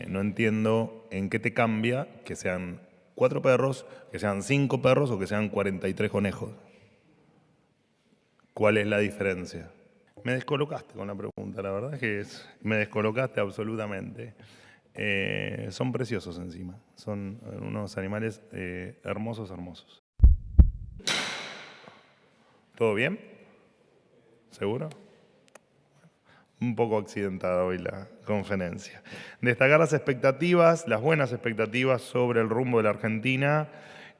no entiendo en qué te cambia que sean 4 perros, que sean 5 perros o que sean 43 conejos. ¿Cuál es la diferencia? Me descolocaste con la pregunta, la verdad es que me descolocaste absolutamente. Son preciosos encima, son unos animales hermosos, hermosos. ¿Todo bien? ¿Seguro? Un poco accidentada hoy la conferencia. Destacar las expectativas, las buenas expectativas sobre el rumbo de la Argentina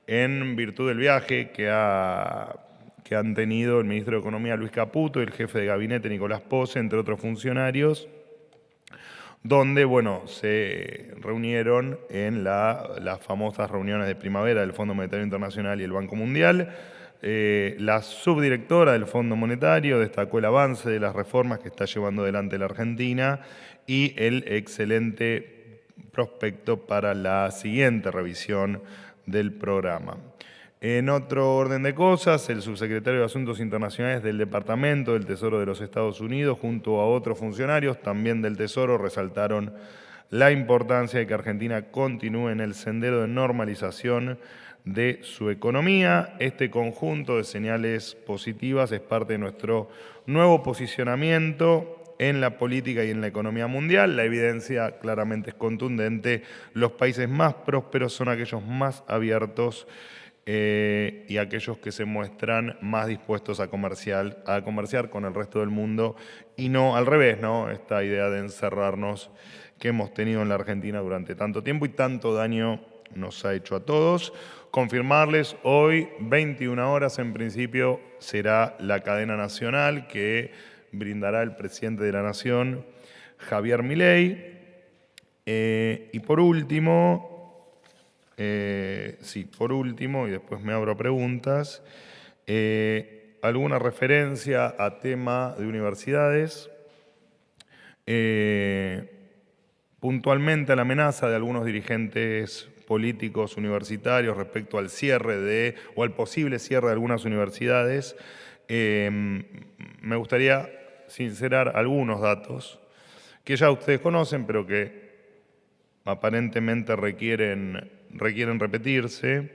en virtud del viaje que han tenido el ministro de Economía Luis Caputo y el jefe de gabinete Nicolás Pose, entre otros funcionarios, donde, bueno, se reunieron en las famosas reuniones de primavera del Fondo Monetario Internacional y el Banco Mundial. La subdirectora del Fondo Monetario destacó el avance de las reformas que está llevando adelante la Argentina y el excelente prospecto para la siguiente revisión del programa. En otro orden de cosas, el subsecretario de Asuntos Internacionales del Departamento del Tesoro de los Estados Unidos, junto a otros funcionarios también del Tesoro, resaltaron la importancia de que Argentina continúe en el sendero de normalización de su economía. Este conjunto de señales positivas es parte de nuestro nuevo posicionamiento en la política y en la economía mundial. La evidencia claramente es contundente. Los países más prósperos son aquellos más abiertos y aquellos que se muestran más dispuestos a comerciar con el resto del mundo y no al revés, ¿no? Esta idea de encerrarnos que hemos tenido en la Argentina durante tanto tiempo y tanto daño nos ha hecho a todos. Confirmarles, hoy, 21 horas en principio, será la cadena nacional que brindará el presidente de la Nación, Javier Milei. Y por último, y después me abro a preguntas, alguna referencia a tema de universidades, puntualmente a la amenaza de algunos dirigentes políticos universitarios respecto al cierre o al posible cierre de algunas universidades. Me gustaría sincerar algunos datos que ya ustedes conocen, pero que aparentemente requieren repetirse.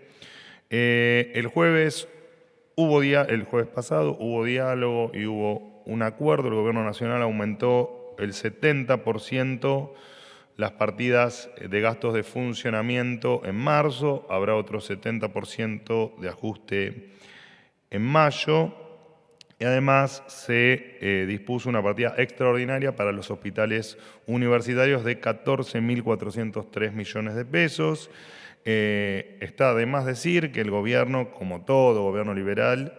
El jueves pasado hubo diálogo y hubo un acuerdo. El Gobierno Nacional aumentó el 70% las partidas de gastos de funcionamiento en marzo. Habrá otro 70% de ajuste en mayo. Y además se dispuso una partida extraordinaria para los hospitales universitarios de 14.403 millones de pesos. Está de más decir que el gobierno, como todo gobierno liberal,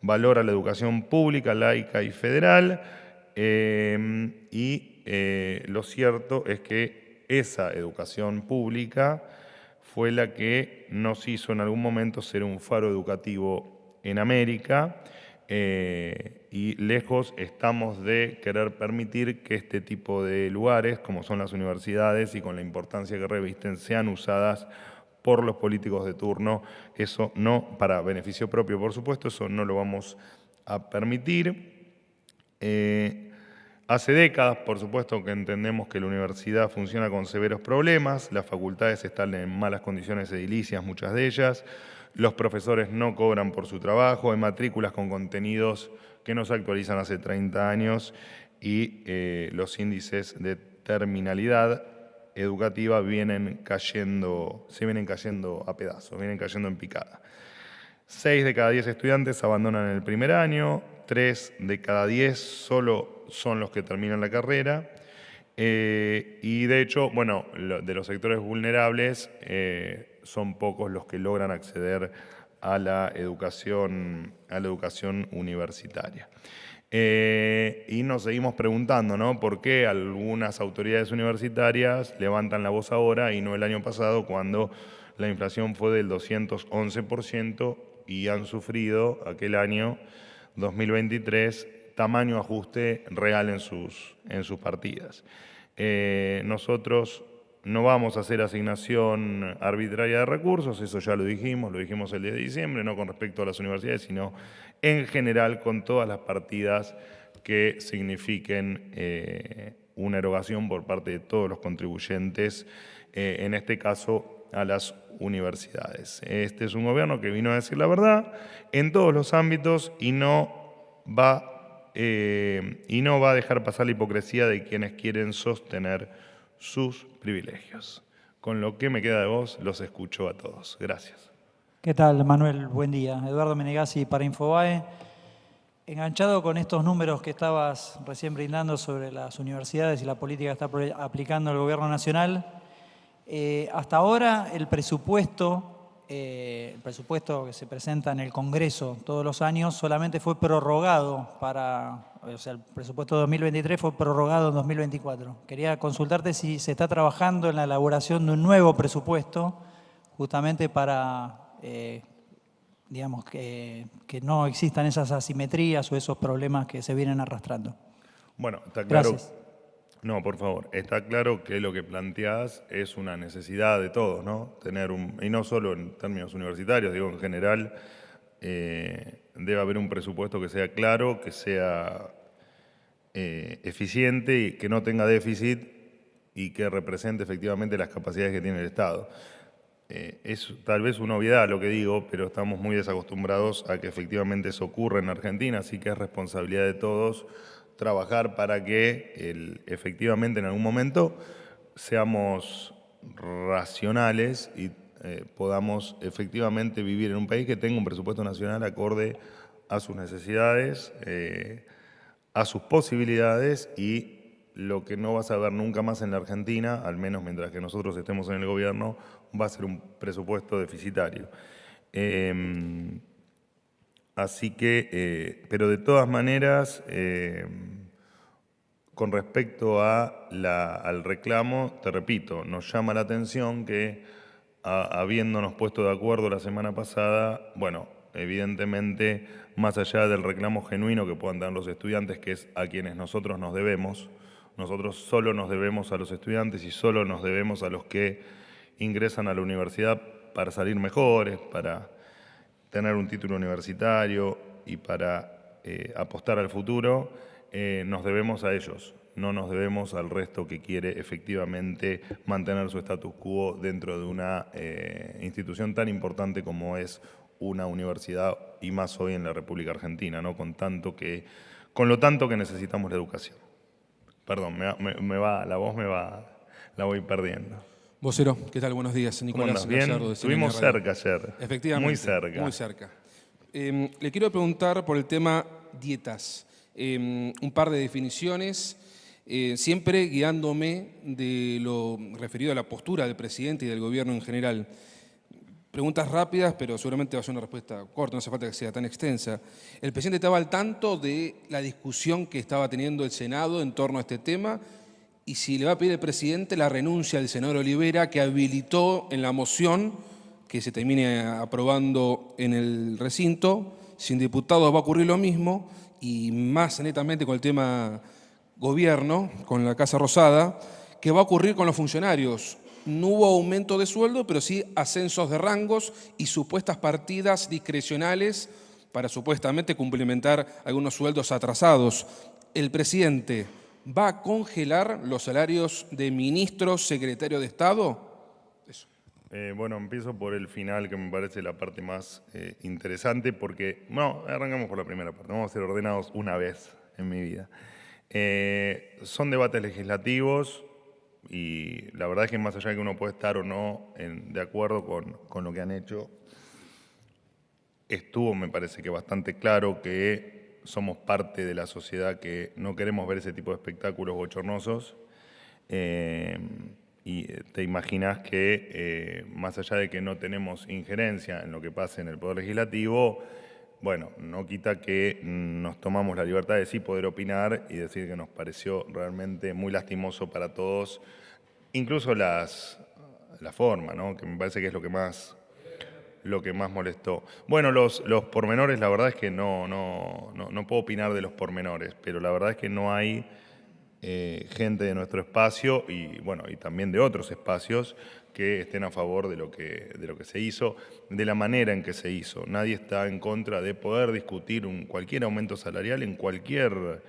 valora la educación pública, laica y federal. Lo cierto es que esa educación pública fue la que nos hizo en algún momento ser un faro educativo en América. Y lejos estamos de querer permitir que este tipo de lugares, como son las universidades y con la importancia que revisten, sean usadas por los políticos de turno. Eso no, para beneficio propio, por supuesto, eso no lo vamos a permitir. Hace décadas, por supuesto, que entendemos que la universidad funciona con severos problemas, las facultades están en malas condiciones edilicias, muchas de ellas, los profesores no cobran por su trabajo, hay matrículas con contenidos que no se actualizan hace 30 años y los índices de terminalidad educativa se vienen cayendo a pedazos, vienen cayendo en picada. 6 de cada 10 estudiantes abandonan el primer año, 3 de cada 10 solo son los que terminan la carrera. Y de hecho, bueno, de los sectores vulnerables son pocos los que logran acceder a la educación universitaria. Y nos seguimos preguntando, ¿no? ¿Por qué algunas autoridades universitarias levantan la voz ahora y no el año pasado, cuando la inflación fue del 211% y han sufrido aquel año 2023 tamaño ajuste real en sus partidas? Nosotros no vamos a hacer asignación arbitraria de recursos, eso ya lo dijimos el 10 de diciembre, no con respecto a las universidades, sino en general con todas las partidas que signifiquen una erogación por parte de todos los contribuyentes, en este caso a las universidades. Este es un gobierno que vino a decir la verdad en todos los ámbitos y no va a dejar pasar la hipocresía de quienes quieren sostener sus privilegios. Con lo que me queda de voz, los escucho a todos. Gracias. ¿Qué tal, Manuel? Buen día. Eduardo Menegazzi para Infobae. Enganchado con estos números que estabas recién brindando sobre las universidades y la política que está aplicando el Gobierno Nacional, hasta ahora el presupuesto que se presenta en el Congreso todos los años solamente fue prorrogado o sea, el presupuesto de 2023 fue prorrogado en 2024. Quería consultarte si se está trabajando en la elaboración de un nuevo presupuesto justamente para, digamos, que no existan esas asimetrías o esos problemas que se vienen arrastrando. Bueno, está claro. Gracias. No, por favor. Está claro que lo que planteás es una necesidad de todos, ¿no? Y no solo en términos universitarios, digo, en general, debe haber un presupuesto que sea claro, que sea eficiente y que no tenga déficit y que represente efectivamente las capacidades que tiene el Estado. Es tal vez una obviedad lo que digo, pero estamos muy desacostumbrados a que efectivamente eso ocurra en Argentina, así que es responsabilidad de todos trabajar para que efectivamente en algún momento seamos racionales y podamos efectivamente vivir en un país que tenga un presupuesto nacional acorde a sus necesidades, a sus posibilidades, y lo que no vas a ver nunca más en la Argentina, al menos mientras que nosotros estemos en el gobierno, va a ser un presupuesto deficitario. Así que, pero de todas maneras, con respecto al reclamo, te repito, nos llama la atención que habiéndonos puesto de acuerdo la semana pasada, bueno, evidentemente, más allá del reclamo genuino que puedan tener los estudiantes, que es a quienes nosotros nos debemos, nosotros solo nos debemos a los estudiantes y solo nos debemos a los que ingresan a la universidad para salir mejores, para tener un título universitario y para apostar al futuro, nos debemos a ellos, no nos debemos al resto que quiere efectivamente mantener su status quo dentro de una institución tan importante como es una universidad, y más hoy en la República Argentina, ¿no? Con lo tanto que necesitamos la educación. Perdón, la voz la voy perdiendo. Vocero, ¿qué tal? Buenos días. Nicolás ¿Cómo andas? Gallardo, de CNN Estuvimos Radio. cerca ayer. Efectivamente. Muy cerca. Muy cerca. Le quiero preguntar por el tema dietas. Un par de definiciones, siempre guiándome de lo referido a la postura del presidente y del gobierno en general. Preguntas rápidas, pero seguramente va a ser una respuesta corta, no hace falta que sea tan extensa. ¿El presidente estaba al tanto de la discusión que estaba teniendo el Senado en torno a este tema? Y si le va a pedir el presidente la renuncia del senador Olivera, que habilitó en la moción que se termine aprobando en el recinto, sin diputados va a ocurrir lo mismo, y más netamente con el tema gobierno, con la Casa Rosada, ¿qué va a ocurrir con los funcionarios? No hubo aumento de sueldo, pero sí ascensos de rangos y supuestas partidas discrecionales para supuestamente cumplimentar algunos sueldos atrasados. El presidente ¿va a congelar los salarios de ministros, secretarios de Estado? Eso. Bueno, empiezo por el final, que me parece la parte más interesante, porque, bueno, arrancamos por la primera parte. Vamos a ser ordenados una vez en mi vida. Son debates legislativos y la verdad es que más allá de que uno puede estar o no de acuerdo con lo que han hecho, estuvo, me parece que bastante claro que somos parte de la sociedad que no queremos ver ese tipo de espectáculos bochornosos. Y te imaginas que, más allá de que no tenemos injerencia en lo que pase en el Poder Legislativo, bueno, no quita que nos tomamos la libertad de sí poder opinar y decir que nos pareció realmente muy lastimoso para todos, incluso la forma, ¿no? Que me parece que es lo que más molestó. Bueno, los pormenores, la verdad es que no puedo opinar de los pormenores, pero la verdad es que no hay gente de nuestro espacio y bueno, y también de otros espacios que estén a favor de lo que se hizo, de la manera en que se hizo. Nadie está en contra de poder discutir cualquier aumento salarial en cualquier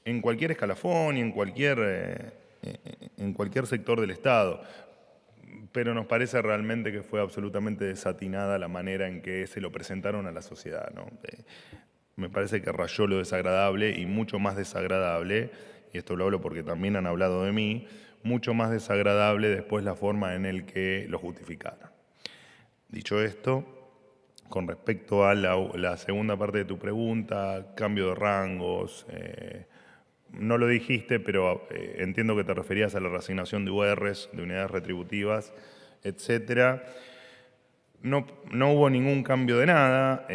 en cualquier escalafón y en cualquier sector del Estado. Pero nos parece realmente que fue absolutamente desatinada la manera en que se lo presentaron a la sociedad, ¿no? Me parece que rayó lo desagradable y mucho más desagradable, y esto lo hablo porque también han hablado de mí, mucho más desagradable después la forma en el que lo justificaron. Dicho esto, con respecto a la segunda parte de tu pregunta, cambio de rangos, no lo dijiste, pero entiendo que te referías a la reasignación de URs, de unidades retributivas, etcétera. No hubo ningún cambio de nada.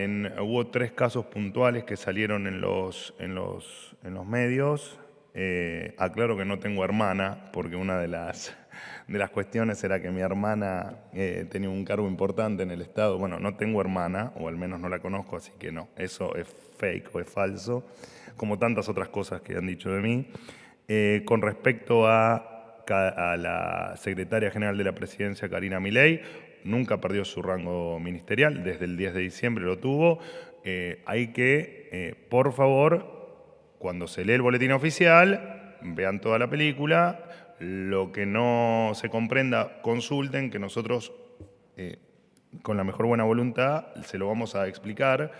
Hubo 3 casos puntuales que salieron en los medios. Aclaro que no tengo hermana, porque una de las cuestiones era que mi hermana tenía un cargo importante en el Estado. Bueno, no tengo hermana, o al menos no la conozco, así que no, eso es fake o es falso, como tantas otras cosas que han dicho de mí. Con respecto a la secretaria general de la Presidencia, Karina Milei, nunca perdió su rango ministerial, desde el 10 de diciembre lo tuvo. Hay que, por favor, cuando se lee el boletín oficial, vean toda la película, lo que no se comprenda, consulten, que nosotros, con la mejor buena voluntad, se lo vamos a explicar.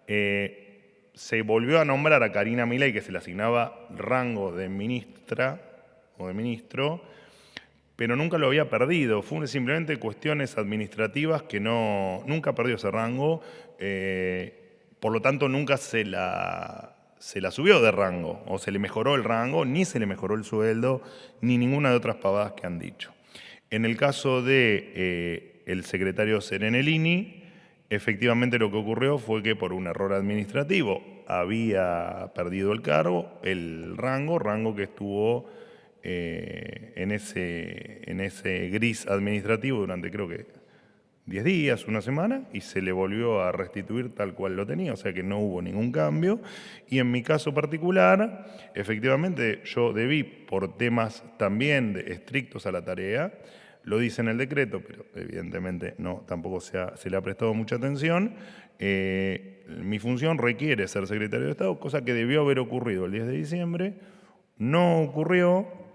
Se volvió a nombrar a Karina Milei, que se le asignaba rango de ministra o de ministro, pero nunca lo había perdido. Fue simplemente cuestiones administrativas que nunca perdió ese rango, por lo tanto nunca se la subió de rango, o se le mejoró el rango, ni se le mejoró el sueldo, ni ninguna de otras pavadas que han dicho. En el caso de el secretario Serenellini, efectivamente lo que ocurrió fue que por un error administrativo había perdido el rango que estuvo en ese gris administrativo durante, creo que 10 días, una semana, y se le volvió a restituir tal cual lo tenía, o sea que no hubo ningún cambio. Y en mi caso particular, efectivamente yo debí, por temas también estrictos a la tarea, lo dice en el decreto, pero evidentemente tampoco se le ha prestado mucha atención. Mi función requiere ser secretario de Estado, cosa que debió haber ocurrido el 10 de diciembre, no ocurrió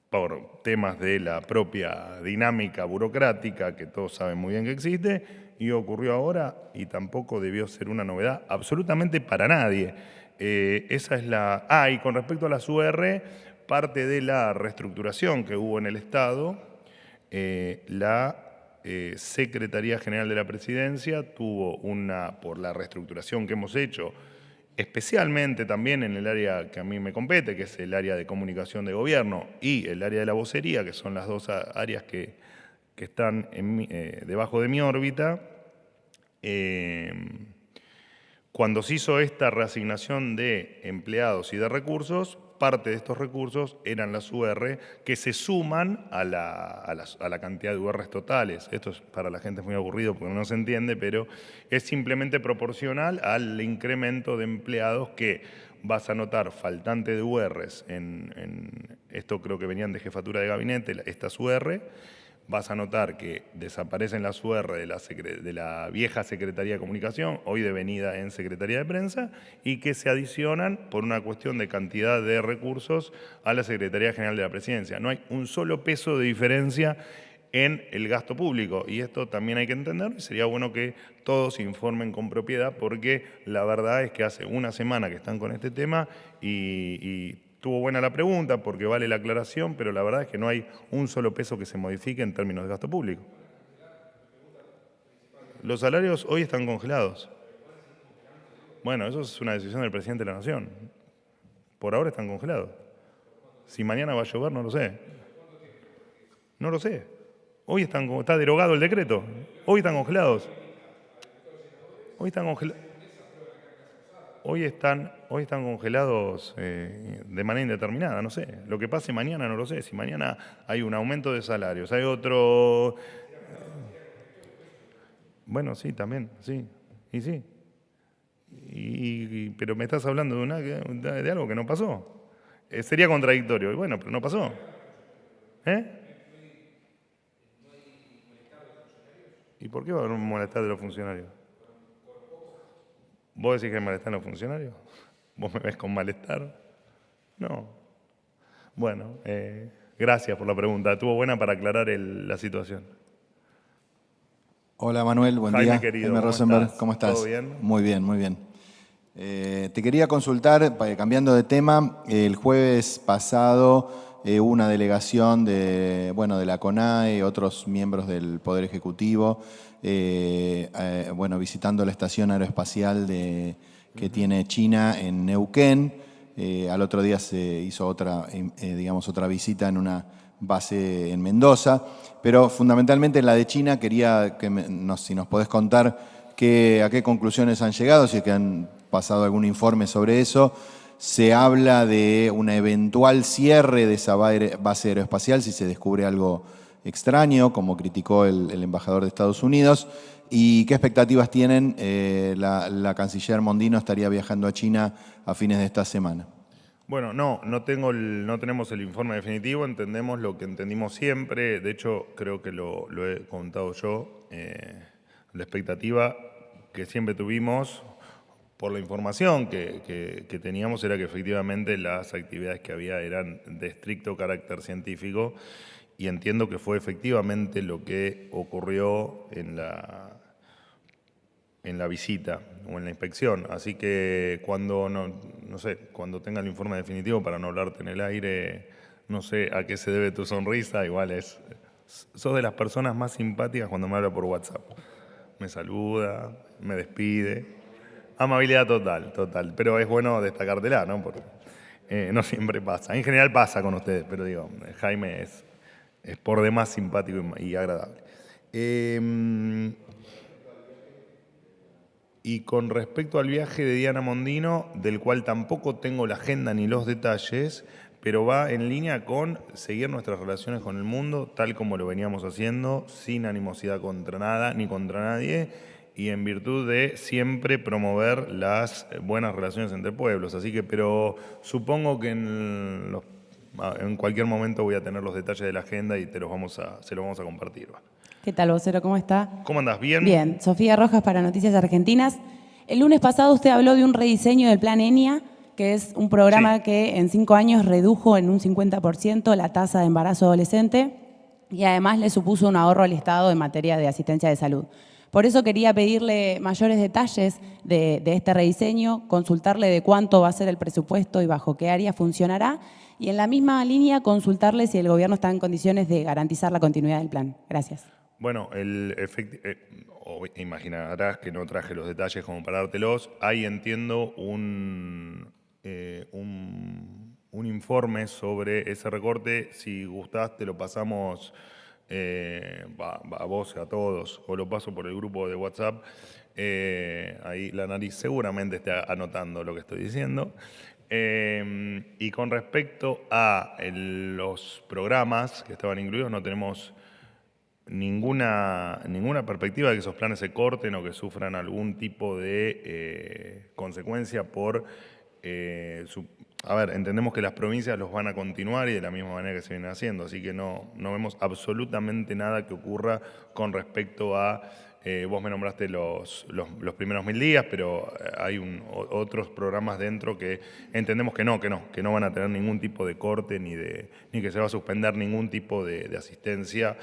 por temas de la propia dinámica burocrática que todos saben muy bien que existe, y ocurrió ahora y tampoco debió ser una novedad absolutamente para nadie. Esa es y con respecto a las UR, parte de la reestructuración que hubo en el Estado, la Secretaría General de la Presidencia tuvo por la reestructuración que hemos hecho, especialmente también en el área que a mí me compete, que es el área de comunicación de gobierno y el área de la vocería, que son las dos áreas que están debajo de mi órbita. Cuando se hizo esta reasignación de empleados y de recursos, parte de estos recursos eran las UR que se suman a la cantidad de URs totales. Esto para la gente es muy aburrido porque no se entiende, pero es simplemente proporcional al incremento de empleados que vas a notar faltante de URs en esto creo que venían de jefatura de gabinete, estas UR. Vas a notar que desaparecen las UR de la vieja Secretaría de Comunicación, hoy devenida en Secretaría de Prensa, y que se adicionan por una cuestión de cantidad de recursos a la Secretaría General de la Presidencia. No hay un solo peso de diferencia en el gasto público, y esto también hay que entenderlo, y sería bueno que todos informen con propiedad, porque la verdad es que hace una semana que están con este tema y estuvo buena la pregunta porque vale la aclaración, pero la verdad es que no hay un solo peso que se modifique en términos de gasto público. Los salarios hoy están congelados. Bueno, eso es una decisión del presidente de la Nación. Por ahora están congelados. Si mañana va a llover, no lo sé. No lo sé. Hoy está derogado el decreto. Hoy están congelados. Hoy están congelados. Hoy están congelados de manera indeterminada, no sé. Lo que pase mañana no lo sé. Si mañana hay un aumento de salarios, hay otro... Bueno, sí, también, sí. Y sí. Pero me estás hablando de algo que no pasó. Sería contradictorio. Y bueno, pero no pasó. ¿Y por qué va a haber un malestar de los funcionarios? ¿Vos decís que hay malestar en los funcionarios? ¿Vos me ves con malestar? No. Bueno, gracias por la pregunta. Estuvo buena para aclarar la situación. Hola Manuel, buen Jaime, día. querido, Jaime ¿cómo Rosenberg, estás? ¿cómo estás? ¿Todo bien? Muy bien, muy bien. Te quería consultar, cambiando de tema, el jueves pasado hubo una delegación de la CONAE, otros miembros del Poder Ejecutivo, visitando la estación aeroespacial que tiene China en Neuquén. Al otro día se hizo otra visita en una base en Mendoza, pero fundamentalmente en la de China quería si nos podés contar a qué conclusiones han llegado, si es que han pasado algún informe sobre eso. Se habla de un eventual cierre de esa base aeroespacial si se descubre algo extraño, como criticó el embajador de Estados Unidos. ¿Y qué expectativas tienen? La canciller Mondino estaría viajando a China a fines de esta semana. Bueno, no tenemos el informe definitivo, entendemos lo que entendimos siempre. De hecho, creo que lo he contado yo. La expectativa que siempre tuvimos, por la información que teníamos, era que efectivamente las actividades que había eran de estricto carácter científico, y entiendo que fue efectivamente lo que ocurrió en la visita o en la inspección. Así que cuando tenga el informe definitivo, para no hablarte en el aire, no sé a qué se debe tu sonrisa, sos de las personas más simpáticas cuando me habla por WhatsApp. Me saluda, me despide. Amabilidad total. Pero es bueno destacártela, ¿no? Porque no siempre pasa. En general pasa con ustedes, pero digo, Jaime es por demás simpático y agradable. Y con respecto al viaje de Diana Mondino, del cual tampoco tengo la agenda ni los detalles, pero va en línea con seguir nuestras relaciones con el mundo, tal como lo veníamos haciendo, sin animosidad contra nada ni contra nadie, y en virtud de siempre promover las buenas relaciones entre pueblos. Así que, pero supongo que en cualquier momento voy a tener los detalles de la agenda y se los vamos a compartir. ¿Qué tal, vocero? ¿Cómo está? ¿Cómo andás? ¿Bien? Bien. Sofía Rojas para Noticias Argentinas. El lunes pasado usted habló de un rediseño del Plan ENIA, que es un programa que en 5 años redujo en un 50% la tasa de embarazo adolescente y además le supuso un ahorro al Estado en materia de asistencia de salud. Por eso quería pedirle mayores detalles de este rediseño, consultarle de cuánto va a ser el presupuesto y bajo qué área funcionará, y en la misma línea consultarle si el gobierno está en condiciones de garantizar la continuidad del plan. Gracias. Bueno, imaginarás que no traje los detalles como para dártelos. Ahí entiendo un informe sobre ese recorte. Si gustás, te lo pasamos a vos, a todos, o lo paso por el grupo de WhatsApp. Ahí la nariz seguramente está anotando lo que estoy diciendo. Y con respecto a los programas que estaban incluidos, no tenemos ninguna perspectiva de que esos planes se corten o que sufran algún tipo de consecuencia por entendemos que las provincias los van a continuar y de la misma manera que se viene haciendo, así que no vemos absolutamente nada que ocurra con respecto a vos me nombraste los primeros 1000 días, pero hay otros programas dentro que entendemos que no van a tener ningún tipo de corte ni que se va a suspender ningún tipo de asistencia.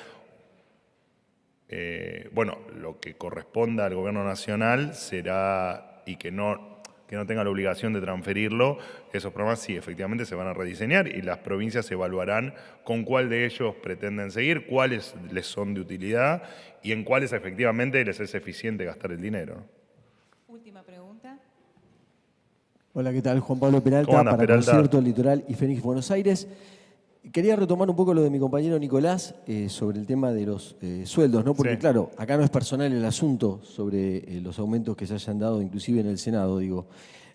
Lo que corresponda al gobierno nacional será, y que no tenga la obligación de transferirlo, esos programas sí, efectivamente se van a rediseñar y las provincias evaluarán con cuál de ellos pretenden seguir, cuáles les son de utilidad y en cuáles efectivamente les es eficiente gastar el dinero. Última pregunta. Hola, ¿qué tal? Juan Pablo Peralta, ¿Cómo andás, para Peralta? Concierto Litoral y Fénix Buenos Aires. Quería retomar un poco lo de mi compañero Nicolás sobre el tema de los sueldos, ¿no? Porque Sí. claro, acá no es personal el asunto sobre los aumentos que se hayan dado, inclusive en el Senado, digo.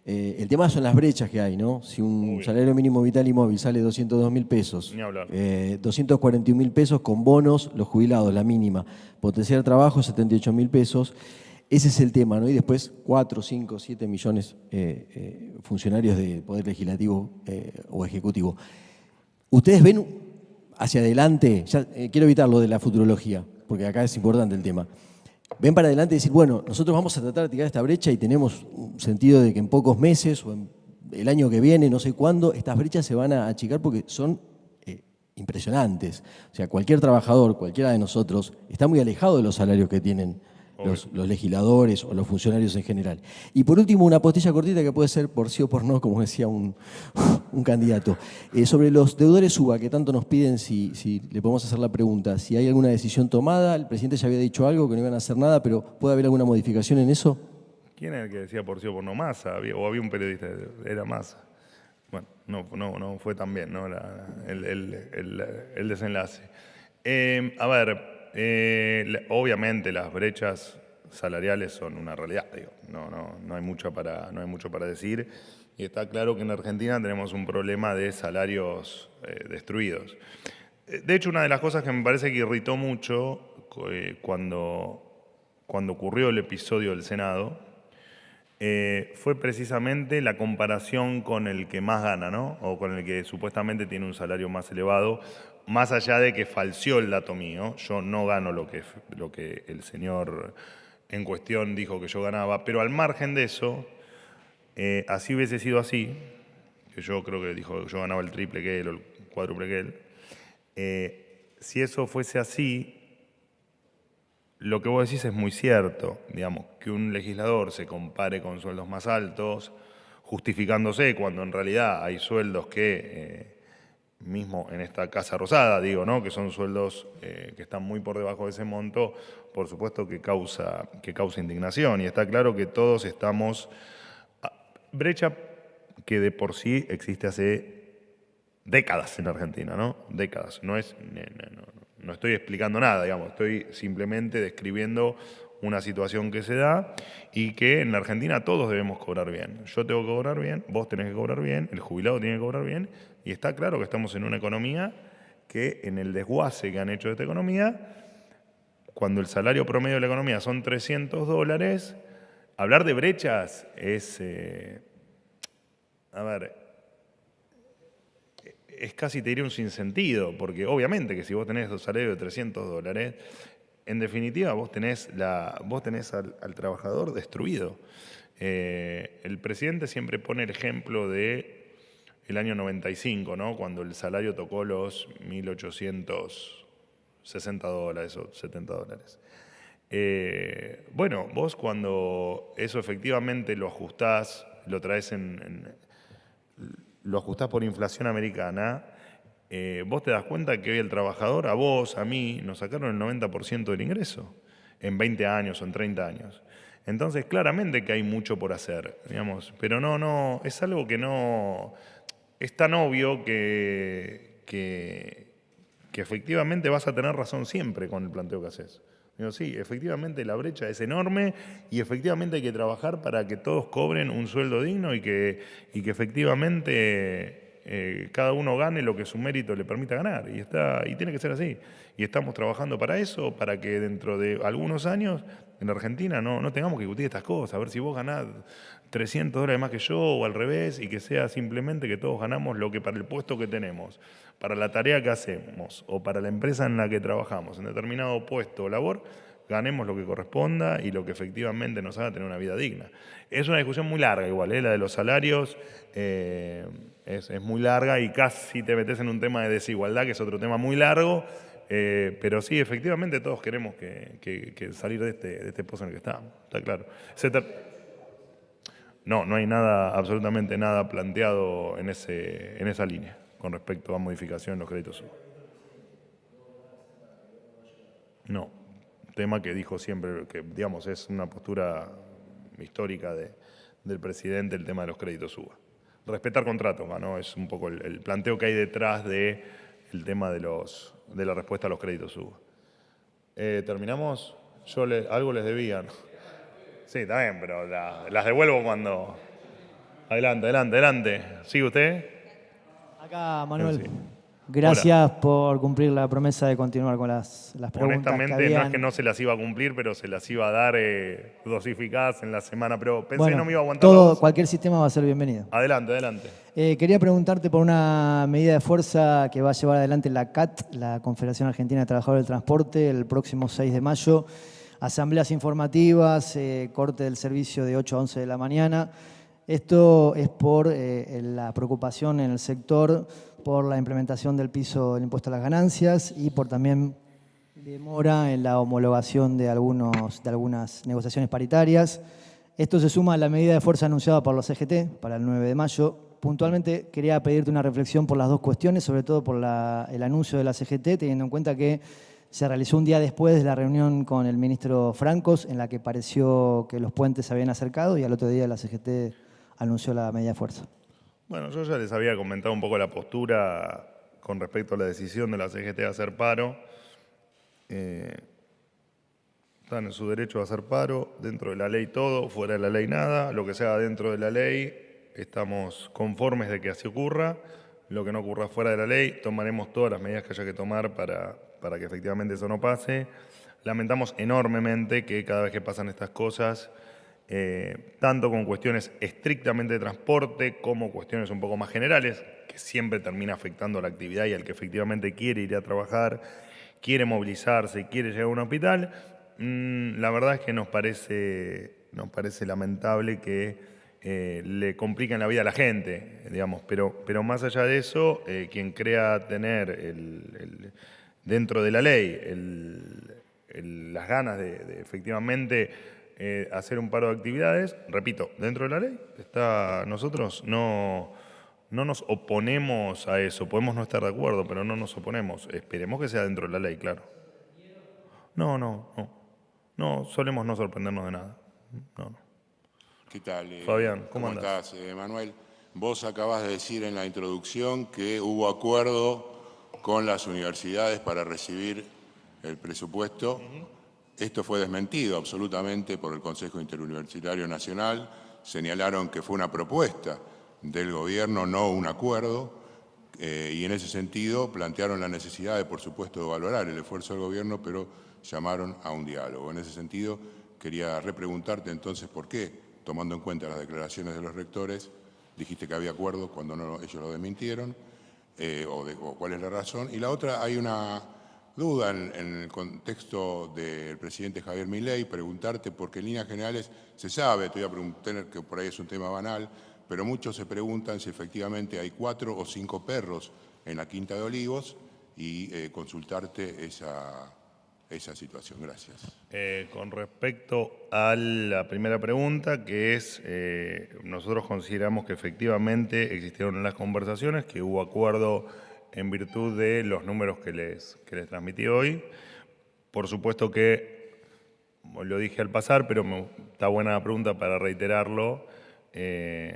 El tema son las brechas que hay, ¿no? Si un Uy. salario mínimo vital y móvil sale 202.000 pesos, Ni hablar. 241.000 pesos con bonos, los jubilados, la mínima. Potenciar trabajo, 78.000 pesos. Ese es el tema, ¿no? Y después 4, 5, 7 millones funcionarios de Poder Legislativo o Ejecutivo. ¿Ustedes ven hacia adelante? Ya, quiero evitar lo de la futurología, porque acá es importante el tema. ¿Ven para adelante y decir, bueno, nosotros vamos a tratar de tirar esta brecha y tenemos un sentido de que en pocos meses o en el año que viene, no sé cuándo, estas brechas se van a achicar porque son impresionantes. O sea, cualquier trabajador, cualquiera de nosotros, está muy alejado de los salarios que tienen los legisladores o los funcionarios en general. Y por último, una postilla cortita que puede ser por sí o por no, como decía un candidato. Sobre los deudores UBA, que tanto nos piden si le podemos hacer la pregunta, si hay alguna decisión tomada, el presidente ya había dicho algo, que no iban a hacer nada, pero ¿puede haber alguna modificación en eso? ¿Quién era el que decía por sí o por no? Massa, o había un periodista, era Massa. Bueno, no fue tan bien, ¿no? el desenlace. A ver, obviamente las brechas salariales son una realidad, digo. No hay mucho para decir. Y está claro que en Argentina tenemos un problema de salarios destruidos. De hecho, una de las cosas que me parece que irritó mucho cuando ocurrió el episodio del Senado, fue precisamente la comparación con el que más gana, ¿no? O con el que supuestamente tiene un salario más elevado, más allá de que falseó el dato mío. Yo no gano lo que el señor en cuestión dijo que yo ganaba, pero al margen de eso, así hubiese sido así, que yo creo que dijo que yo ganaba el triple que él o el cuádruple que él, si eso fuese así, lo que vos decís es muy cierto, digamos, que un legislador se compare con sueldos más altos, justificándose cuando en realidad hay sueldos que, mismo en esta Casa Rosada, digo, ¿no? Que son sueldos que están muy por debajo de ese monto, por supuesto que causa indignación. Y está claro que todos estamos... Brecha que de por sí existe hace décadas en Argentina, ¿no? Décadas, no estoy explicando nada, digamos, estoy simplemente describiendo una situación que se da y que en la Argentina todos debemos cobrar bien. Yo tengo que cobrar bien, vos tenés que cobrar bien, el jubilado tiene que cobrar bien, y está claro que estamos en una economía que, en el desguace que han hecho de esta economía, cuando el salario promedio de la economía son $300, hablar de brechas es... es casi, te diría, un sinsentido, porque obviamente que si vos tenés un salario de $300, en definitiva vos tenés al trabajador destruido. El presidente siempre pone el ejemplo de el año 95, ¿no? Cuando el salario tocó los $1.860 o $70. Bueno, vos cuando eso efectivamente lo ajustás, lo traes lo ajustás por inflación americana, vos te das cuenta que hoy el trabajador, a vos, a mí, nos sacaron el 90% del ingreso en 20 años o en 30 años. Entonces, claramente que hay mucho por hacer, digamos, pero no, es algo que no... Es tan obvio que efectivamente vas a tener razón siempre con el planteo que haces. Digo, sí, efectivamente la brecha es enorme y efectivamente hay que trabajar para que todos cobren un sueldo digno y que efectivamente cada uno gane lo que su mérito le permita ganar. Y tiene que ser así. Y estamos trabajando para eso, para que dentro de algunos años en la Argentina no tengamos que discutir estas cosas. A ver si vos ganás $300 más que yo o al revés, y que sea simplemente que todos ganamos lo que para el puesto que tenemos, para la tarea que hacemos o para la empresa en la que trabajamos, en determinado puesto o labor, ganemos lo que corresponda y lo que efectivamente nos haga tener una vida digna. Es una discusión muy larga igual, la de los salarios es muy larga y casi te metes en un tema de desigualdad, que es otro tema muy largo, pero sí, efectivamente todos queremos que salir de este pozo en el que estamos, está claro. No hay nada, absolutamente nada planteado en esa línea con respecto a modificación en los créditos UBA. No, tema que dijo siempre, que digamos es una postura histórica del presidente, el tema de los créditos UBA. Respetar contratos, ¿no? Es un poco el planteo que hay detrás del tema de la respuesta a los créditos UBA. ¿Terminamos? Algo les debía, ¿no? Sí, está bien, pero las devuelvo cuando... Adelante. ¿Sigue usted? Acá, Manuel. Sí. Gracias por cumplir la promesa de continuar con las preguntas. Honestamente, que habían. no es que no se las iba a cumplir, pero se las iba a dar dosificadas en la semana, pero pensé que no me iba a aguantar. Cualquier sistema va a ser bienvenido. Adelante. Quería preguntarte por una medida de fuerza que va a llevar adelante la CAT, la Confederación Argentina de Trabajadores del Transporte, el próximo 6 de mayo. Asambleas informativas, corte del servicio de 8 a 11 de la mañana. Esto es por la preocupación en el sector por la implementación del piso del impuesto a las ganancias y por también demora en la homologación de algunas negociaciones paritarias. Esto se suma a la medida de fuerza anunciada por los CGT para el 9 de mayo. Puntualmente quería pedirte una reflexión por las dos cuestiones, sobre todo por el anuncio de la CGT, teniendo en cuenta que se realizó un día después de la reunión con el ministro Francos, en la que pareció que los puentes se habían acercado y al otro día la CGT anunció la medida de fuerza. Bueno, yo ya les había comentado un poco la postura con respecto a la decisión de la CGT de hacer paro. Están en su derecho a hacer paro, dentro de la ley todo, fuera de la ley nada. Lo que se haga dentro de la ley, estamos conformes de que así ocurra. Lo que no ocurra fuera de la ley, tomaremos todas las medidas que haya que tomar para que efectivamente eso no pase. Lamentamos enormemente que cada vez que pasan estas cosas, tanto con cuestiones estrictamente de transporte como cuestiones un poco más generales, que siempre termina afectando a la actividad y al que efectivamente quiere ir a trabajar, quiere movilizarse, quiere llegar a un hospital, la verdad es que nos parece lamentable que le compliquen la vida a la gente, digamos, pero más allá de eso, quien crea tener dentro de la ley las ganas de efectivamente hacer un paro de actividades, repito, dentro de la ley, nosotros no nos oponemos a eso, podemos no estar de acuerdo, pero no nos oponemos. Esperemos que sea dentro de la ley, claro. No, solemos no sorprendernos de nada. No. ¿Qué tal? Fabián, ¿cómo andás? estás, Manuel? Vos acabas de decir en la introducción que hubo acuerdo con las universidades para recibir el presupuesto. Esto fue desmentido absolutamente por el Consejo Interuniversitario Nacional. Señalaron que fue una propuesta del gobierno, no un acuerdo, y en ese sentido plantearon la necesidad de, por supuesto, de valorar el esfuerzo del gobierno, pero llamaron a un diálogo. En ese sentido, quería repreguntarte entonces por qué, tomando en cuenta las declaraciones de los rectores, dijiste que había acuerdo cuando ellos lo desmintieron, o cuál es la razón. Y la otra, hay una duda en el contexto del presidente Javier Milei, preguntarte, porque en líneas generales se sabe, te voy a preguntar, que por ahí es un tema banal, pero muchos se preguntan si efectivamente hay 4 o 5 perros en la Quinta de Olivos y consultarte esa situación. Gracias. Con respecto a la primera pregunta, que es, nosotros consideramos que efectivamente existieron las conversaciones, que hubo acuerdo en virtud de los números que les transmití hoy. Por supuesto que, lo dije al pasar, pero está buena la pregunta para reiterarlo,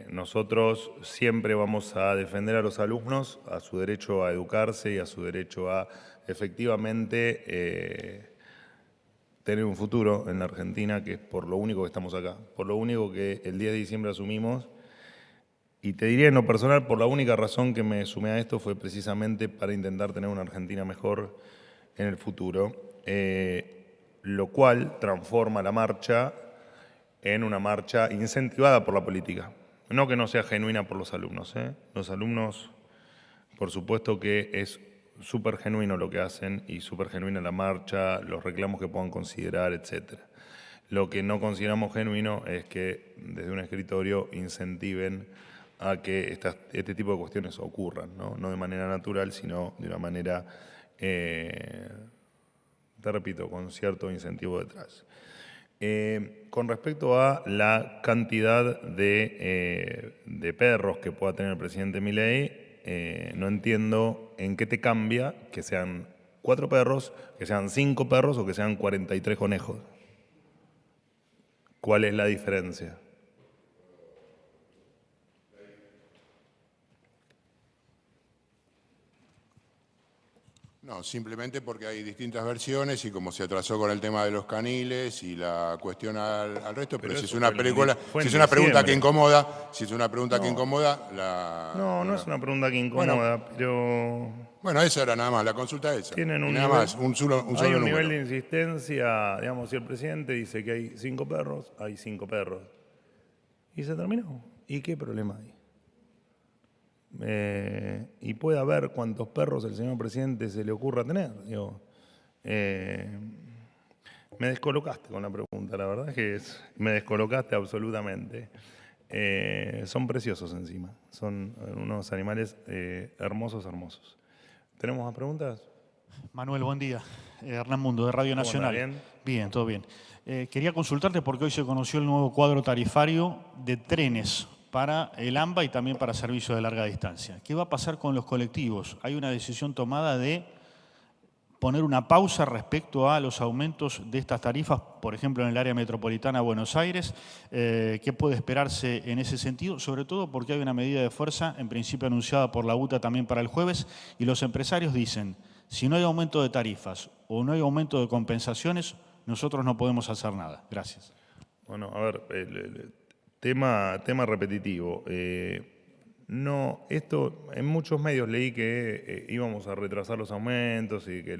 nosotros siempre vamos a defender a los alumnos, a su derecho a educarse y a su derecho a efectivamente tener un futuro en la Argentina, que es por lo único que estamos acá, por lo único que el 10 de diciembre asumimos. Y te diría en lo personal, por la única razón que me sumé a esto fue precisamente para intentar tener una Argentina mejor en el futuro, lo cual transforma la marcha en una marcha incentivada por la política. No que no sea genuina por los alumnos. Los alumnos, por supuesto que es súper genuino lo que hacen y súper genuina la marcha, los reclamos que puedan considerar, etc. Lo que no consideramos genuino es que desde un escritorio incentiven a que este tipo de cuestiones ocurran, no de manera natural, sino de una manera, te repito, con cierto incentivo detrás. Con respecto a la cantidad de perros que pueda tener el presidente Milei, no entiendo en qué te cambia que sean 4 perros, que sean 5 perros o que sean 43 conejos. ¿Cuál es la diferencia? No, simplemente porque hay distintas versiones y como se atrasó con el tema de los caniles y la cuestión al resto, pero si es una película, si es una pregunta que incomoda, si es una pregunta que incomoda, No es una pregunta que incomoda, pero bueno, esa era nada más, la consulta esa. tienen un nada nivel, más, un solo hay un número. nivel de insistencia, digamos, si el presidente dice que hay 5 perros, hay 5 perros. Y se terminó. ¿Y qué problema hay? Y puede haber cuantos perros el señor presidente se le ocurra tener. Digo, me descolocaste con la pregunta, la verdad es que me descolocaste absolutamente. Son preciosos encima. Son unos animales hermosos, hermosos. ¿Tenemos más preguntas? Manuel, buen día. Hernán Mundo, de Radio ¿Cómo Nacional. anda? ¿Bien? Bien, todo bien. Quería consultarte porque hoy se conoció el nuevo cuadro tarifario de trenes para el AMBA y también para servicios de larga distancia. ¿Qué va a pasar con los colectivos? Hay una decisión tomada de poner una pausa respecto a los aumentos de estas tarifas, por ejemplo, en el área metropolitana de Buenos Aires. ¿Qué puede esperarse en ese sentido? Sobre todo porque hay una medida de fuerza, en principio anunciada por la UTA también para el jueves, y los empresarios dicen, si no hay aumento de tarifas o no hay aumento de compensaciones, nosotros no podemos hacer nada. Gracias. Bueno, a ver, el tema repetitivo. No, esto, en muchos medios leí que íbamos a retrasar los aumentos y que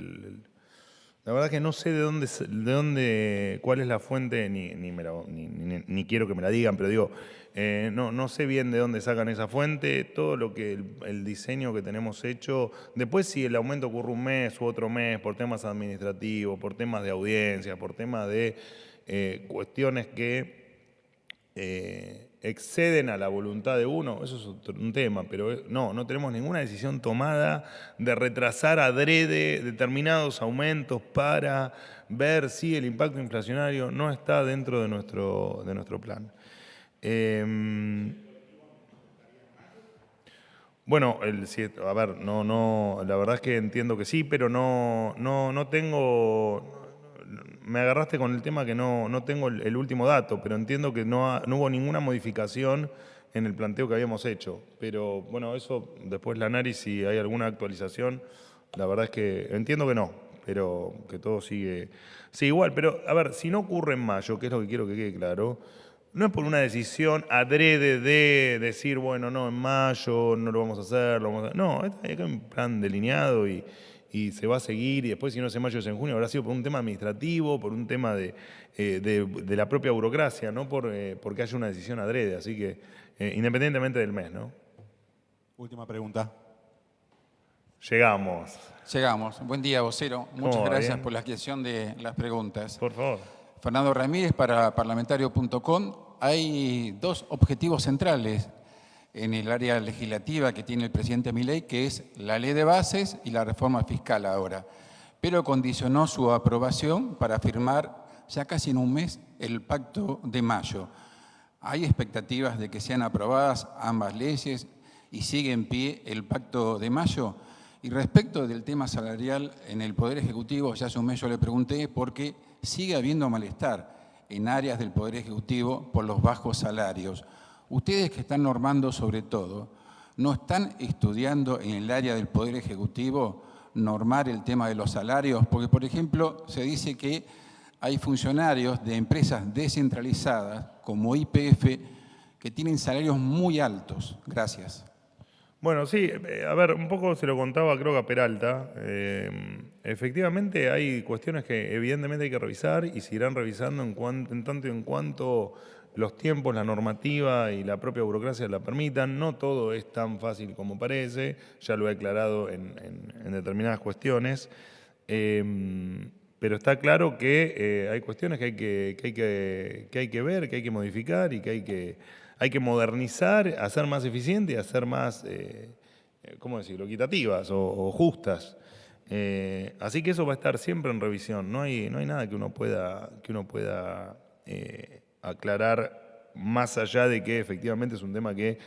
la verdad que no sé de dónde, cuál es la fuente, ni quiero que me la digan, pero digo, no sé bien de dónde sacan esa fuente, todo lo que el diseño que tenemos hecho, después si el aumento ocurre un mes u otro mes por temas administrativos, por temas de audiencia, por temas de cuestiones que exceden a la voluntad de uno, eso es un tema, pero no tenemos ninguna decisión tomada de retrasar adrede determinados aumentos para ver si el impacto inflacionario no está dentro de nuestro plan. Bueno, a ver, la verdad es que entiendo que sí, pero no tengo. Me agarraste con el tema que no tengo el último dato, pero entiendo que no hubo ninguna modificación en el planteo que habíamos hecho. Pero bueno, eso después la análisis, si hay alguna actualización, la verdad es que entiendo que no, pero que todo sigue igual. Pero a ver, si no ocurre en mayo, que es lo que quiero que quede claro, no es por una decisión adrede de decir, bueno, no, en mayo no lo vamos a hacer, No, hay acá un plan delineado y se va a seguir, y después si no es en mayo es en junio, habrá sido por un tema administrativo, por un tema de la propia burocracia, no porque haya una decisión adrede, así que independientemente del mes, ¿no? Última pregunta. Llegamos. Buen día, vocero. Muchas va? gracias Bien. por la gestión de las preguntas. Por favor. Fernando Ramírez para parlamentario.com. Hay dos objetivos centrales en el área legislativa que tiene el presidente Milei, que es la ley de bases y la reforma fiscal ahora. Pero condicionó su aprobación para firmar ya casi en un mes el Pacto de Mayo. Hay expectativas de que sean aprobadas ambas leyes y sigue en pie el Pacto de Mayo. Y respecto del tema salarial en el Poder Ejecutivo, ya hace un mes yo le pregunté porque sigue habiendo malestar en áreas del Poder Ejecutivo por los bajos salarios. Ustedes que están normando sobre todo, ¿no están estudiando en el área del Poder Ejecutivo normar el tema de los salarios? Porque, por ejemplo, se dice que hay funcionarios de empresas descentralizadas, como YPF, que tienen salarios muy altos. Gracias. Bueno, sí, a ver, un poco se lo contaba creo que a Peralta. Efectivamente hay cuestiones que evidentemente hay que revisar y se irán revisando en tanto y en cuanto los tiempos, la normativa y la propia burocracia la permitan. No todo es tan fácil como parece, ya lo he aclarado en determinadas cuestiones, pero está claro que hay cuestiones que hay que ver, que hay que modificar y que hay que modernizar, hacer más eficiente y hacer más, ¿cómo decirlo?, equitativas o justas. Así que eso va a estar siempre en revisión. No hay nada que uno pueda aclarar más allá de que efectivamente es un tema que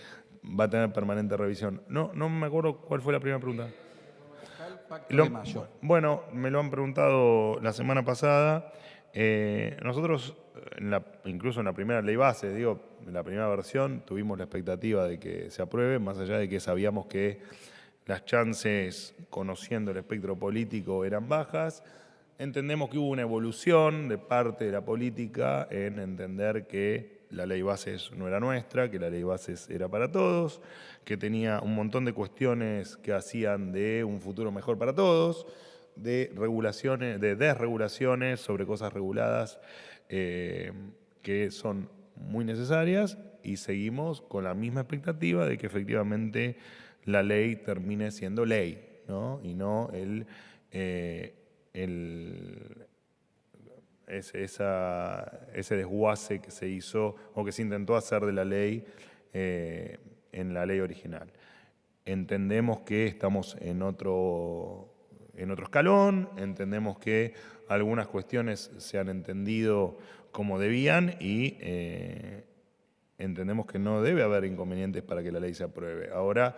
va a tener permanente revisión. No me acuerdo cuál fue la primera pregunta. Bueno, me lo han preguntado la semana pasada. Nosotros, incluso en la primera ley base, en la primera versión, tuvimos la expectativa de que se apruebe, más allá de que sabíamos que las chances, conociendo el espectro político, eran bajas. Entendemos que hubo una evolución de parte de la política en entender que la ley bases no era nuestra, que la ley bases era para todos, que tenía un montón de cuestiones que hacían de un futuro mejor para todos, de regulaciones, de desregulaciones sobre cosas reguladas que son muy necesarias, y seguimos con la misma expectativa de que efectivamente la ley termine siendo ley, ¿no? Y no ese desguace que se hizo o que se intentó hacer de la ley en la ley original. Entendemos que estamos en otro escalón, entendemos que algunas cuestiones se han entendido como debían y entendemos que no debe haber inconvenientes para que la ley se apruebe. Ahora,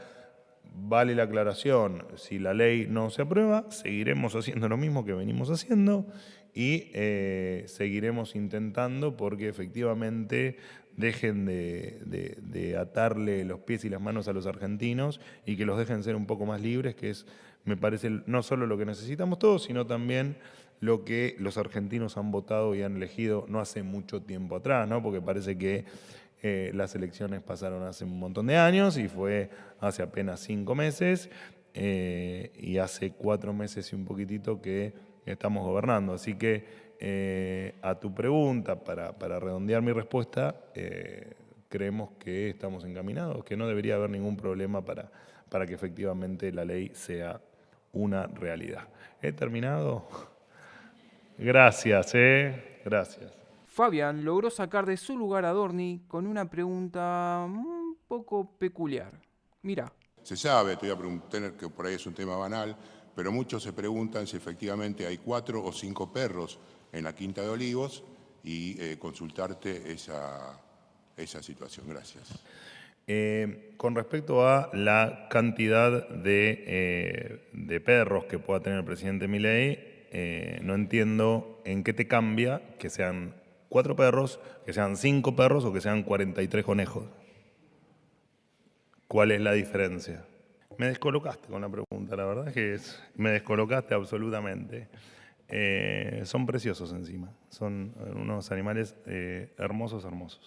vale la aclaración, si la ley no se aprueba, seguiremos haciendo lo mismo que venimos haciendo y seguiremos intentando porque efectivamente dejen de atarle los pies y las manos a los argentinos y que los dejen ser un poco más libres, que es, me parece, no solo lo que necesitamos todos, sino también lo que los argentinos han votado y han elegido no hace mucho tiempo atrás, ¿no? Porque parece que las elecciones pasaron hace un montón de años y fue hace apenas 5 meses y hace 4 meses y un poquitito que estamos gobernando. Así que a tu pregunta, para redondear mi respuesta, creemos que estamos encaminados, que no debería haber ningún problema para que efectivamente la ley sea una realidad. ¿He terminado? Gracias, gracias. Fabián logró sacar de su lugar a Dorni con una pregunta un poco peculiar. Mirá. Se sabe, te voy a preguntar, que por ahí es un tema banal, pero muchos se preguntan si efectivamente hay 4 o 5 perros en la Quinta de Olivos y consultarte esa situación. Gracias. Con respecto a la cantidad de perros que pueda tener el presidente Milei, no entiendo en qué te cambia que sean 4 perros, que sean 5 perros o que sean 43 conejos. ¿Cuál es la diferencia? Me descolocaste con la pregunta, la verdad es que me descolocaste absolutamente. Son preciosos encima, son unos animales hermosos, hermosos.